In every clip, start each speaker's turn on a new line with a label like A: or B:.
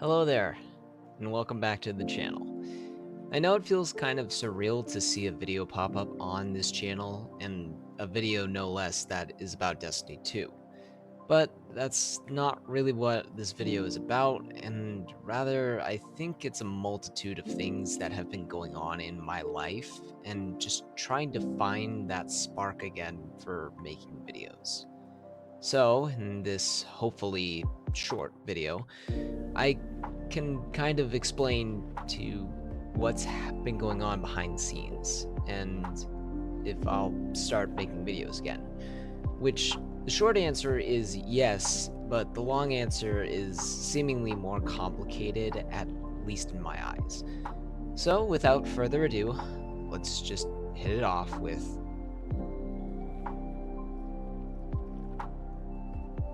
A: Hello there, and welcome back to the channel. I know it feels kind of surreal to see a video pop up on this channel, and a video no less that is about Destiny 2. But that's not really what this video is about, and rather, I think it's a multitude of things that have been going on in my life, and just trying to find that spark again for making videos. So, in this hopefully short video, I can kind of explain to what's been going on behind the scenes and if I'll start making videos again. Which the short answer is yes, but the long answer is seemingly more complicated, at least in my eyes. So, without further ado, let's just hit it off with.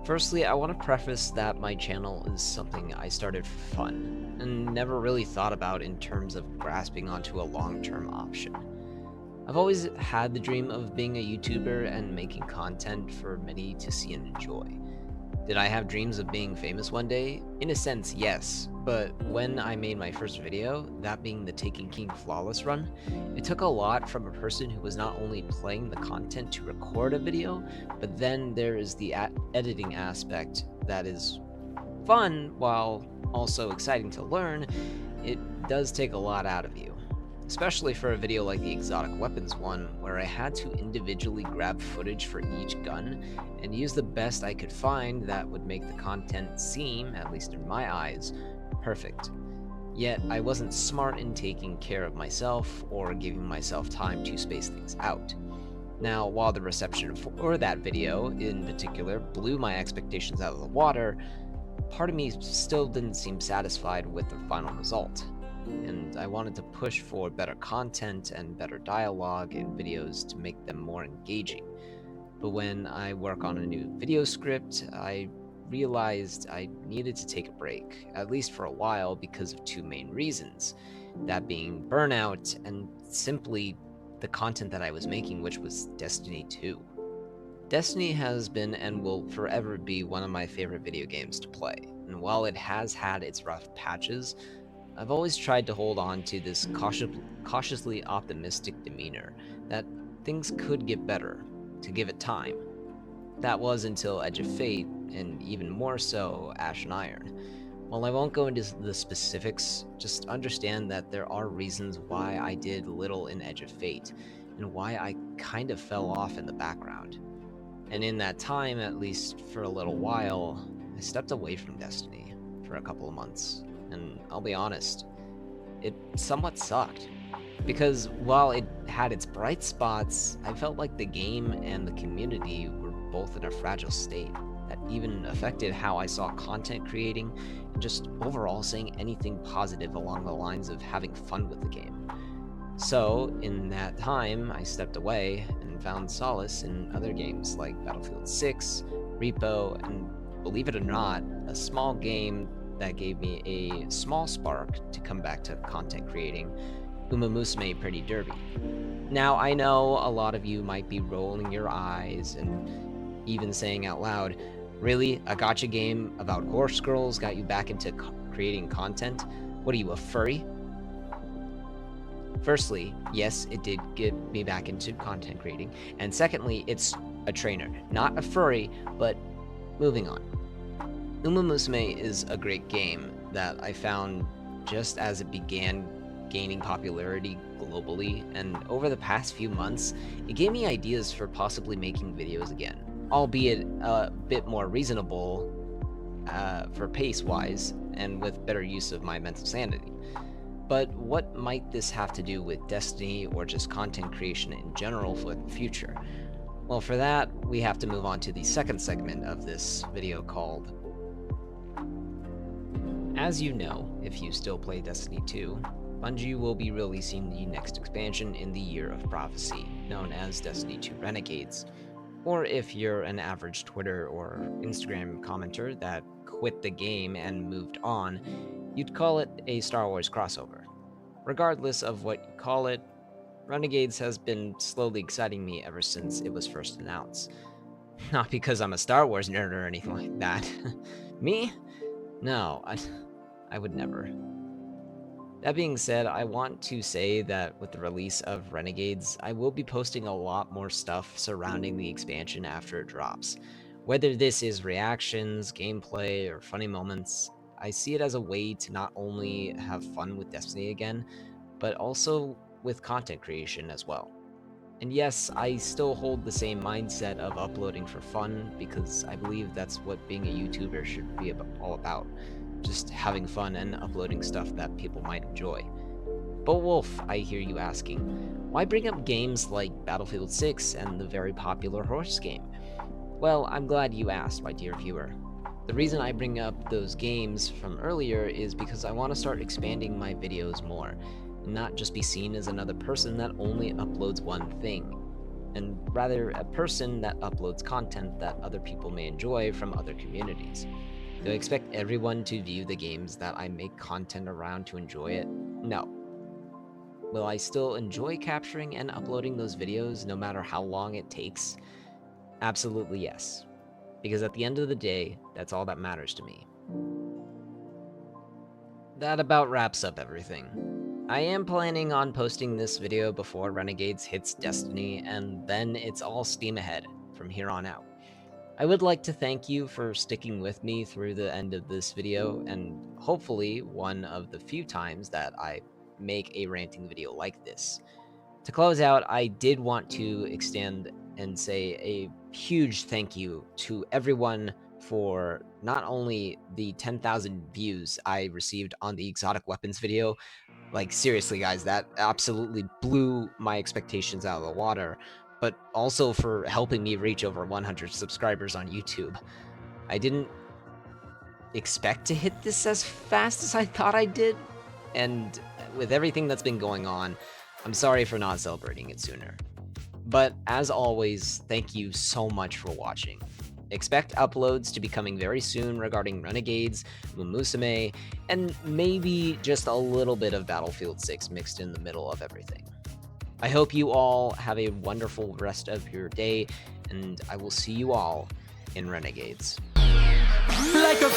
A: Firstly, I want to preface that my channel is something I started for fun, and never really thought about in terms of grasping onto a long-term option. I've always had the dream of being a YouTuber and making content for many to see and enjoy. Did I have dreams of being famous one day? In a sense, yes, but when I made my first video, that being the Taken King Flawless run, it took a lot from a person who was not only playing the content to record a video, but then there is the editing aspect that is fun while also exciting to learn. It does take a lot out of you. Especially for a video like the exotic weapons one, where I had to individually grab footage for each gun and use the best I could find that would make the content seem, at least in my eyes, perfect. Yet I wasn't smart in taking care of myself or giving myself time to space things out. Now, while the reception for that video in particular blew my expectations out of the water, part of me still didn't seem satisfied with the final result, and I wanted to push for better content and better dialogue in videos to make them more engaging. But when I work on a new video script, I realized I needed to take a break, at least for a while, because of two main reasons. That being burnout and simply the content that I was making, which was Destiny 2. Destiny has been and will forever be one of my favorite video games to play, and while it has had its rough patches, I've always tried to hold on to this cautiously optimistic demeanor that things could get better, to give it time. That was until Edge of Fate, and even more so, Ash and Iron. While I won't go into the specifics, just understand that there are reasons why I did little in Edge of Fate, and why I kind of fell off in the background. And in that time, at least for a little while, I stepped away from Destiny for a couple of months. And I'll be honest, it somewhat sucked. Because while it had its bright spots, I felt like the game and the community were both in a fragile state that even affected how I saw content creating and just overall saying anything positive along the lines of having fun with the game. So, in that time, I stepped away and found solace in other games like Battlefield 6, Repo, and believe it or not, a small game that gave me a small spark to come back to content creating, Uma Musume Pretty Derby. Now, I know a lot of you might be rolling your eyes and even saying out loud, really, a gacha game about horse girls got you back into creating content? What are you, a furry? Firstly, yes, it did get me back into content creating, and secondly, it's a trainer, not a furry, but moving on. Uma Musume is a great game that I found just as it began gaining popularity globally, and over the past few months, it gave me ideas for possibly making videos again, albeit a bit more reasonable for pace-wise, and with better use of my mental sanity. But what might this have to do with Destiny or just content creation in general for the future? Well, for that, we have to move on to the second segment of this video called. As you know, if you still play Destiny 2, Bungie will be releasing the next expansion in the Year of Prophecy, known as Destiny 2 Renegades. Or if you're an average Twitter or Instagram commenter that quit the game and moved on, you'd call it a Star Wars crossover. Regardless of what you call it, Renegades has been slowly exciting me ever since it was first announced. Not because I'm a Star Wars nerd or anything like that. Me? No, I would never. That being said, I want to say that with the release of Renegades, I will be posting a lot more stuff surrounding the expansion after it drops. Whether this is reactions, gameplay, or funny moments, I see it as a way to not only have fun with Destiny again, but also with content creation as well. And yes, I still hold the same mindset of uploading for fun because I believe that's what being a YouTuber should be all about. Just having fun and uploading stuff that people might enjoy. But Wolf, I hear you asking, why bring up games like Battlefield 6 and the very popular horse game? Well, I'm glad you asked, my dear viewer. The reason I bring up those games from earlier is because I want to start expanding my videos more, and not just be seen as another person that only uploads one thing, and rather a person that uploads content that other people may enjoy from other communities. Do I expect everyone to view the games that I make content around to enjoy it? No. Will I still enjoy capturing and uploading those videos no matter how long it takes? Absolutely yes. Because at the end of the day, that's all that matters to me. That about wraps up everything. I am planning on posting this video before Renegades hits Destiny, and then it's all steam ahead from here on out. I would like to thank you for sticking with me through the end of this video, and hopefully one of the few times that I make a ranting video like this. To close out, I did want to extend and say a huge thank you to everyone for not only the 10,000 views I received on the exotic weapons video. Like, seriously, guys, that absolutely blew my expectations out of the water, but also for helping me reach over 100 subscribers on YouTube. I didn't expect to hit this as fast as I thought I did, and with everything that's been going on, I'm sorry for not celebrating it sooner. But as always, thank you so much for watching. Expect uploads to be coming very soon regarding Renegades, Mumusame, and maybe just a little bit of Battlefield 6 mixed in the middle of everything. I hope you all have a wonderful rest of your day, and I will see you all in Renegades. Like a